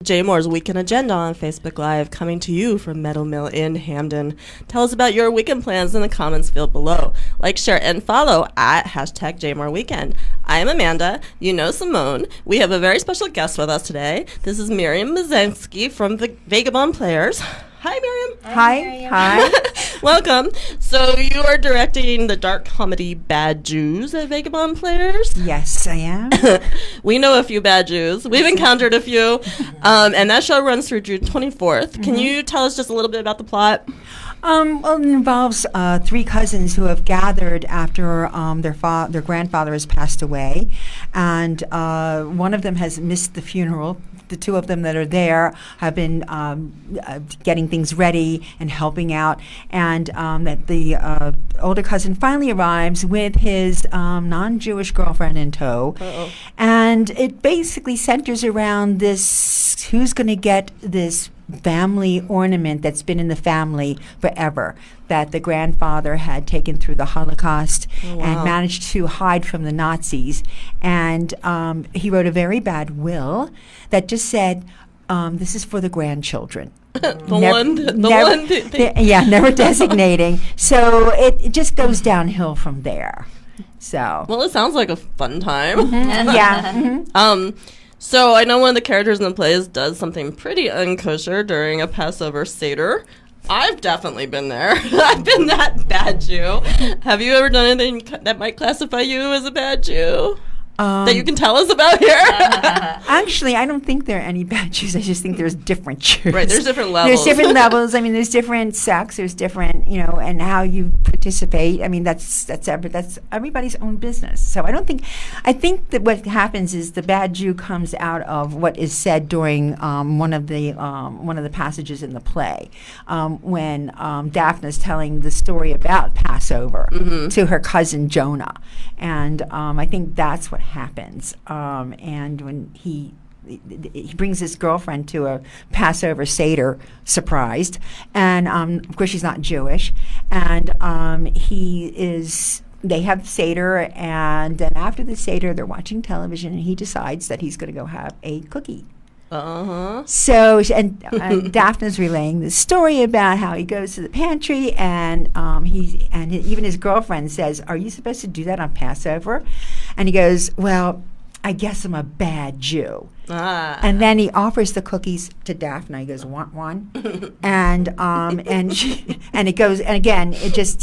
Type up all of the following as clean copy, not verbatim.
Jay Moore's Weekend Agenda on Facebook Live, coming to you from Meadow Mill in Hamden. Tell us about your weekend plans in the comments field below. Like, share, and follow at hashtag JayMooreWeekend. I am Amanda. You know Simone. We have a very special guest with us today. This is Miriam Bazensky from Vagabond Players. Hi, Miriam. Hi. Welcome. So you are directing the dark comedy Bad Jews at Vagabond Players? Yes, I am. We know a few bad Jews. We've encountered a few. And that show runs through June 24th. Can you tell us just a little bit about the plot? Well, it involves three cousins who have gathered after their grandfather has passed away, and one of them has missed the funeral. The two of them that are there have been getting things ready and helping out, and that the older cousin finally arrives with his non-Jewish girlfriend in tow. Uh-oh. And it basically centers around this: who's going to get this family ornament that's been in the family forever, that the grandfather had taken through the Holocaust and managed to hide from the Nazis. And he wrote a very bad will that just said, this is for the grandchildren. Never designating. So it just goes downhill from there. So. Well, it sounds like a fun time. So I know one of the characters in the plays does something pretty unkosher during a Passover Seder. I've definitely been there. I've been that bad Jew. Have you ever done anything that might classify you as a bad Jew? That you can tell us about here? Actually, I don't think there are any bad Jews. I just think there's different Jews. Right, there's different levels. There's different levels. I mean, there's different sects. There's different, and how you participate. I mean, that's everybody's own business. So I think that what happens is the bad Jew comes out of what is said during one of the passages in the play, when Daphne's telling the story about Passover to her cousin Jonah, and I think that's what happens. And when he brings his girlfriend to a Passover Seder, surprised, and of course she's not Jewish, and they have Seder, and then after the Seder they're watching television, and he decides that he's going to go have a cookie. So, and Daphne's relaying this story about how he goes to the pantry, and even his girlfriend says, "Are you supposed to do that on Passover?" And he goes, "Well, I guess I'm a bad Jew." And then he offers the cookies to Daphne. He goes, "Want one?" and it goes, and again, it just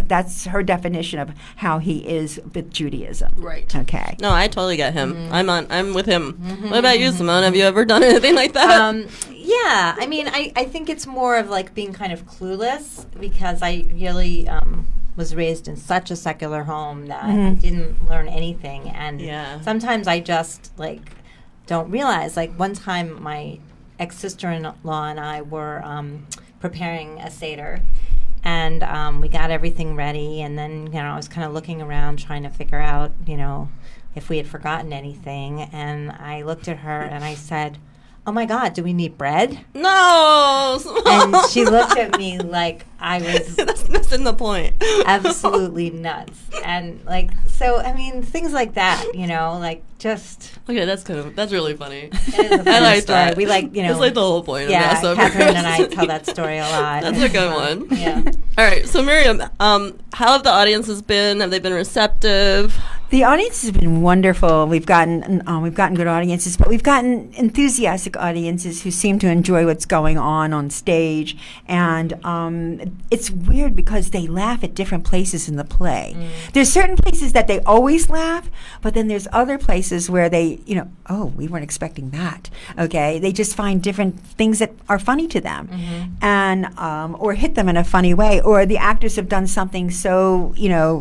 that's her definition of how he is with Judaism. Right. Okay. No, I totally get him. I'm with him. What about you, Simone? Have you ever done anything like that? Yeah. I mean, I think it's more of like being kind of clueless, because I really was raised in such a secular home that I didn't learn anything, and sometimes I just don't realize. Like one time, my ex-sister-in-law and I were preparing a Seder, and we got everything ready, and then I was kind of looking around trying to figure out if we had forgotten anything, and I looked at her and I said, "Oh my God, do we need bread?" No! And she looked at me like I was That's missing the point. absolutely nuts. And so I mean, things like that, just. Okay, that's really funny. It is a funny I like story. that. We it's like the whole point of yeah, Passover. Catherine and I tell that story a lot. That's a good one. Yeah. All right, so Miriam, how have the audiences been? Have they been receptive? The audience has been wonderful. We've gotten good audiences, but we've gotten enthusiastic audiences who seem to enjoy what's going on stage. And it's weird because they laugh at different places in the play. There's certain places that they always laugh, but then there's other places where they, oh, we weren't expecting that. Okay, they just find different things that are funny to them, and or hit them in a funny way, or the actors have done something so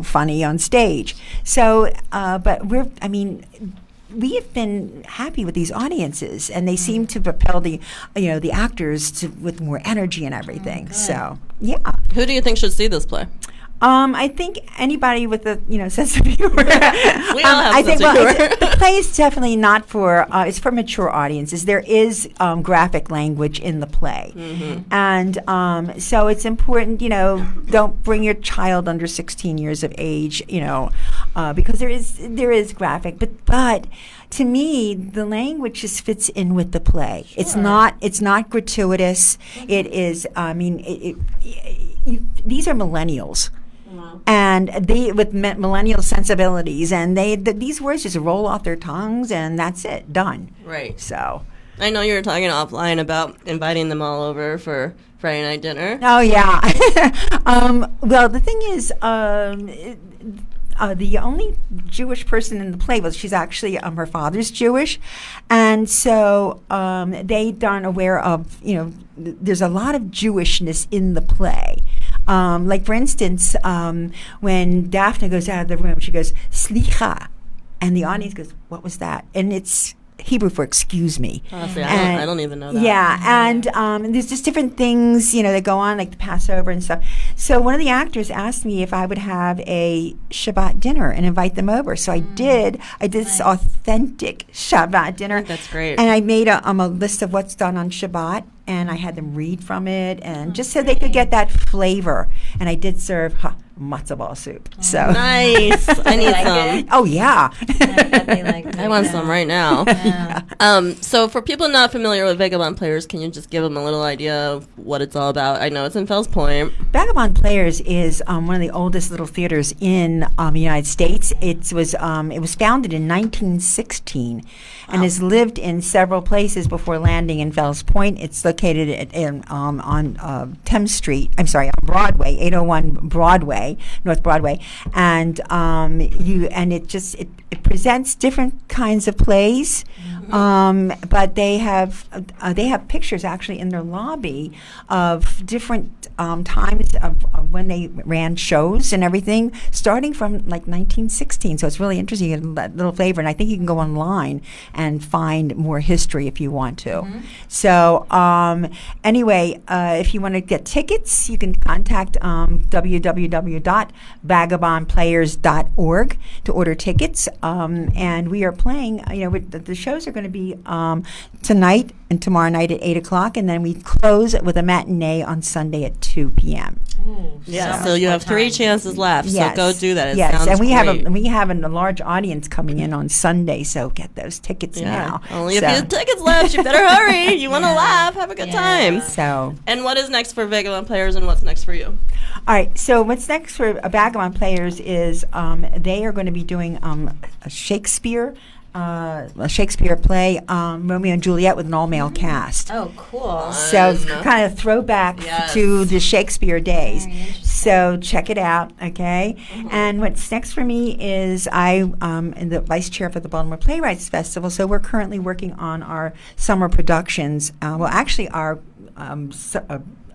funny on stage. So. But we have been happy with these audiences, and they seem to propel the actors with more energy and everything. So, yeah. Who do you think should see this play? I think anybody with a sense of humor. We all have I think sense of humor. the play is definitely not for it's for mature audiences. There is graphic language in the play, and so it's important. Don't bring your child under 16 years of age. because there is graphic, but to me the language just fits in with the play. Sure. It's not gratuitous. It is. I mean, these are millennials. And they with millennial sensibilities, and these words just roll off their tongues, and that's it, done. Right. So, I know you were talking offline about inviting them all over for Friday night dinner. Oh yeah. Well, the thing is, the only Jewish person in the play was she's actually her father's Jewish, and so they aren't aware of there's a lot of Jewishness in the play. Like for instance, when Daphne goes out of the room, she goes "Slicha," and the audience goes, "What was that?" And it's Hebrew for "excuse me." Honestly, I don't even know that. Yeah, and there's just different things, that go on, like the Passover and stuff. So one of the actors asked me if I would have a Shabbat dinner and invite them over. So I did. I did this authentic Shabbat dinner. That's great. And I made a list of what's done on Shabbat, and I had them read from it, and just so they could get that flavor. And I did serve matzo ball soup. So nice. I need some. Oh yeah. I want some right now. Yeah. So for people not familiar with Vagabond Players, can you just give them a little idea of what it's all about? I know it's in Fells Point. Vagabond Players is one of the oldest little theaters in the United States. It was founded in 1916 and has lived in several places before landing in Fells Point. It's located on Thames Street. I'm sorry, on Broadway, 801 Broadway, North Broadway, and it presents different kinds of plays. But they have pictures actually in their lobby of different times of when they ran shows and everything, starting from like 1916. So it's really interesting, you get that little flavor, and I think you can go online and find more history if you want to. So anyway, if you want to get tickets, you can contact www.vagabondplayers.org to order tickets. And we are playing. The shows are going to be tonight and tomorrow night at 8 o'clock, and then we close with a matinee on Sunday at 2 p.m. Ooh, yeah, so you have 3 chances left. Yes. So go do that. It yes, sounds and we great. have a large audience coming in on Sunday, so get those tickets now. Only a few tickets left. You better hurry. You want to laugh, have a good time. So, and what is next for Vagabond Players, and what's next for you? All right. So what's next for Vagabond Players is they are going to be doing a Shakespeare play, Romeo and Juliet, with an all-male cast. Oh, cool. So it's kind of throwback to the Shakespeare days. So check it out, okay? And what's next for me is I am the vice chair for the Baltimore Playwrights Festival, so we're currently working on our summer productions.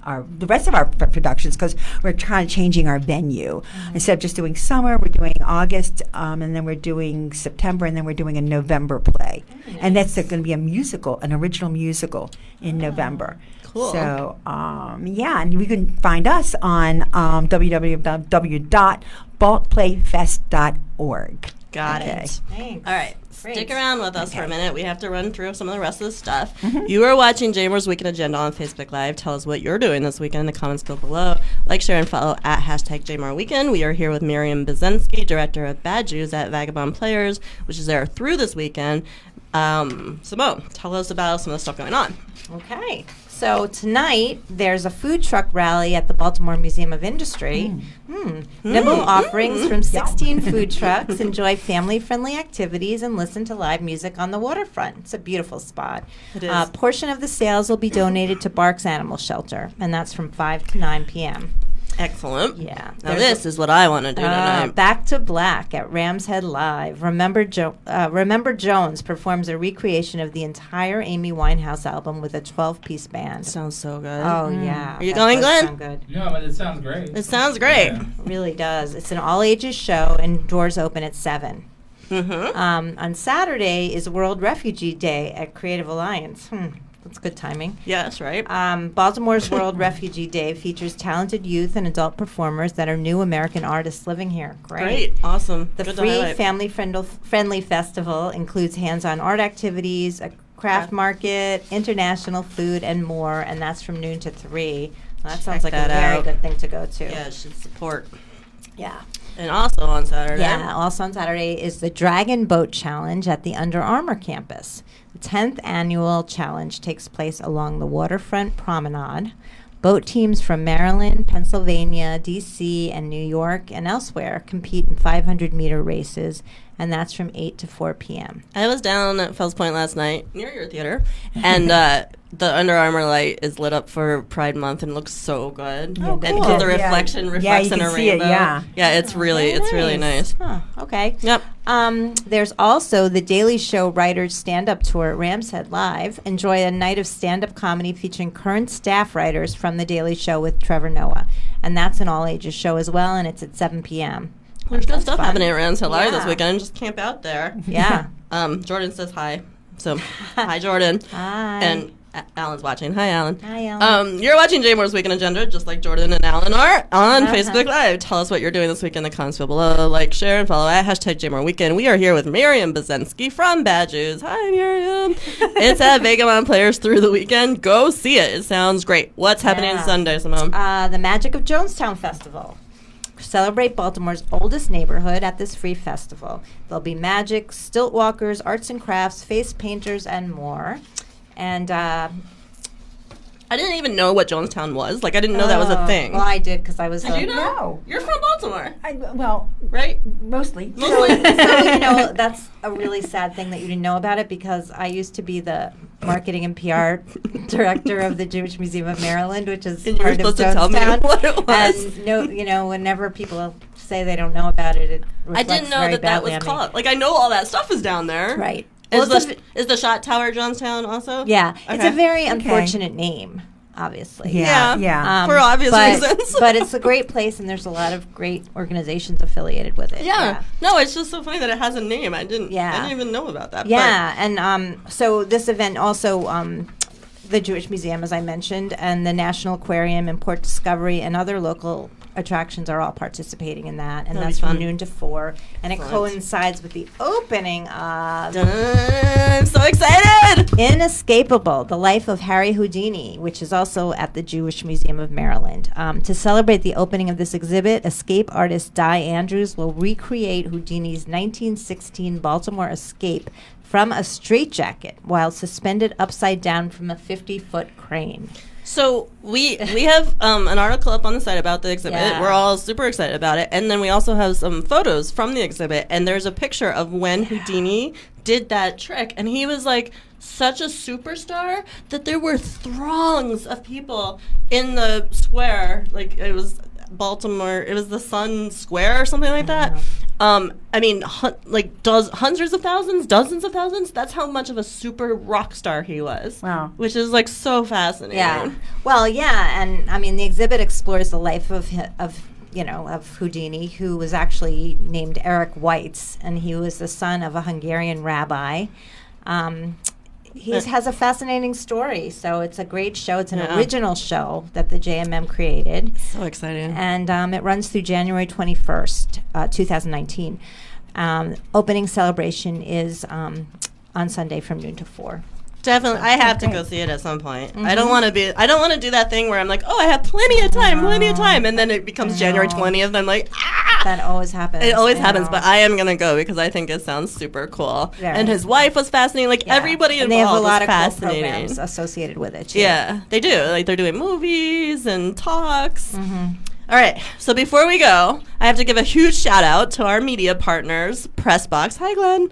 The rest of our productions, because we're kind of changing our venue. Instead of just doing summer, we're doing August, and then we're doing September, and then we're doing a November play. Nice. And that's going to be an original musical in November. Cool. So, and you can find us on www.baltplayfest.org. Got it. Thanks. All right. Great. Stick around with us for a minute. We have to run through some of the rest of the stuff. You are watching Jamer's Weekend Agenda on Facebook Live. Tell us what you're doing this weekend in the comments field below. Like, share, and follow at #JamerWeekend. We are here with Miriam Bazensky, director of Bad Jews at Vagabond Players, which is there through this weekend. Simone, tell us about some of the stuff going on. Okay. So tonight, there's a food truck rally at the Baltimore Museum of Industry. Nibble offerings from 16 food trucks. Enjoy family-friendly activities and listen to live music on the waterfront. It's a beautiful spot. It is. A portion of the sales will be donated to Barks Animal Shelter, and that's from 5 to 9 p.m. Excellent. Yeah. Now this is what I want to do tonight. Back to Black at Ram's Head Live. Remember Jones performs a recreation of the entire Amy Winehouse album with a 12-piece band. Sounds so good. Oh, yeah. Are you That going, does Glenn? sound good. No, but it sounds great. It sounds great. Yeah. It really does. It's an all-ages show, and doors open at 7. On Saturday is World Refugee Day at Creative Alliance. That's good timing. Yes, right. Baltimore's World Refugee Day features talented youth and adult performers that are new American artists living here. Great. Awesome. The Good to free highlight. family-friendly festival includes hands-on art activities, a craft market, international food, and more, and that's from noon to 3. Well, that sounds like a that very out. good thing to go to. Yeah, it should support. Yeah. And also on Saturday. Yeah, also on Saturday is the Dragon Boat Challenge at the Under Armour campus. The 10th annual challenge takes place along the waterfront promenade. Boat teams from Maryland, Pennsylvania, D.C., and New York and elsewhere compete in 500-meter races, and that's from 8 to 4 p.m. I was down at Fells Point last night, near your theater, and the Under Armour light is lit up for Pride Month and looks so good. Oh, And cool. the reflection reflects you in can a see rainbow. it, yeah. Yeah, it's really nice. Huh, okay. Yep. There's also the Daily Show Writers Stand-Up Tour at Rams Head Live. Enjoy a night of stand-up comedy featuring current staff writers from The Daily Show with Trevor Noah. And that's an all-ages show as well, and it's at 7 p.m. There's good stuff fun. happening at Rams Hill Live this Yeah. weekend. Just camp out there. Yeah. Jordan says hi. So, hi, Jordan. Hi. And Alan's watching. Hi, Alan. Hi, Alan. You're watching Jay Moore's Weekend Agenda, just like Jordan and Alan are on Facebook Live. Tell us what you're doing this week in the comments below. Like, share, and follow at hashtag Jay Moore Weekend. We are here with Miriam Bazensky from Badges. Hi, Miriam. It's at Vagabond Players through the weekend. Go see it. It sounds great. What's happening Sunday, Simone? The Magic of Jonestown Festival. Celebrate Baltimore's oldest neighborhood at this free festival. There'll be magic, stilt walkers, arts and crafts, face painters, and more. And I didn't even know what Jonestown was. Like, I didn't know that was a thing. Well, I did because I was. Did you know? No. You're from Baltimore, Well, right? mostly. So, you know, that's a really sad thing that you didn't know about it because I used to be the marketing and PR director of the Jewish Museum of Maryland, which is And you were part of supposed to tell me Jonestown. what it was. And no, you know, whenever people say they don't know about it, it I reflects didn't know very that that was badly on me. called. Like, I know all that stuff is down there. Right. Is, Well, it's is the shot tower Jonestown also? Yeah, it's Okay. a very unfortunate name, obviously. Yeah. For obvious reasons. But it's a great place, and there's a lot of great organizations affiliated with it. Yeah. No, it's just so funny that it has a name. I didn't Yeah. even know about that. Yeah, and so this event also, the Jewish Museum, as I mentioned, and the National Aquarium and Port Discovery and other local attractions are all participating in that, and That'll that's be fun. from noon to 4, and it Excellent. coincides with the opening of Dun, I'm so excited! Inescapable, The Life of Harry Houdini, which is also at the Jewish Museum of Maryland. To celebrate the opening of this exhibit, escape artist Di Andrews will recreate Houdini's 1916 Baltimore escape from a straitjacket while suspended upside down from a 50-foot crane. So we have an article up on the site about the exhibit. Yeah. We're all super excited about it. And then we also have some photos from the exhibit. And there's a picture of when Houdini did that trick. And he was like such a superstar that there were throngs of people in the square. Like it was Baltimore. It was the Sun Square or something like that. I mean, hundreds of thousands, dozens of thousands. That's how much of a super rock star he was. Wow. Which is like so fascinating. Yeah. Well, yeah, and I mean the exhibit explores the life of Houdini, who was actually named Eric Weitz, and he was the son of a Hungarian rabbi. He has a fascinating story, so it's a great show. It's an original show that the JMM created. So exciting. And it runs through January 21st, 2019. Opening celebration is on Sunday from noon to 4. Definitely, I have to go see it at some point. I don't want to do that thing where I'm like, oh, I have plenty of time, and then it becomes January 20th, and I'm like, ah! That always happens. It always I happens, know. but I am gonna go because I think it sounds super cool. Yeah. And his wife was fascinating. Like Yeah. everybody and involved they have a lot was of cool fascinating. programs associated with it, too. Yeah, they do. Like they're doing movies and talks. Mm-hmm. All right, so before we go, I have to give a huge shout out to our media partners, Pressbox, hi Glenn,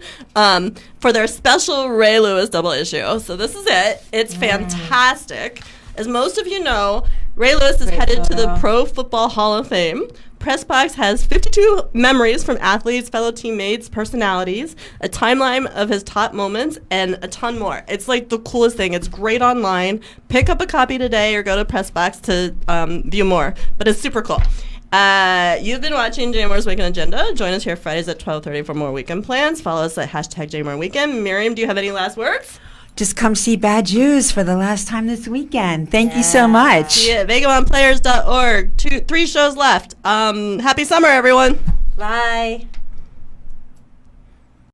for their special Ray Lewis double issue. So this is it. It's fantastic. As most of you know, Ray Lewis is headed to the Pro Football Hall of Fame. Pressbox has 52 memories from athletes, fellow teammates, personalities, a timeline of his top moments, and a ton more. It's like the coolest thing. It's great online. Pick up a copy today or go to Pressbox to view more. But it's super cool. You've been watching Jay Moore's Weekend Agenda. Join us here Fridays at 12:30 for more weekend plans. Follow us at hashtag Jay Moore Weekend. Miriam, do you have any last words? Just come see Bad Jews for the last time this weekend. Thank you so much. Yeah, vagabondplayers.org. 3 shows left. Happy summer, everyone. Bye.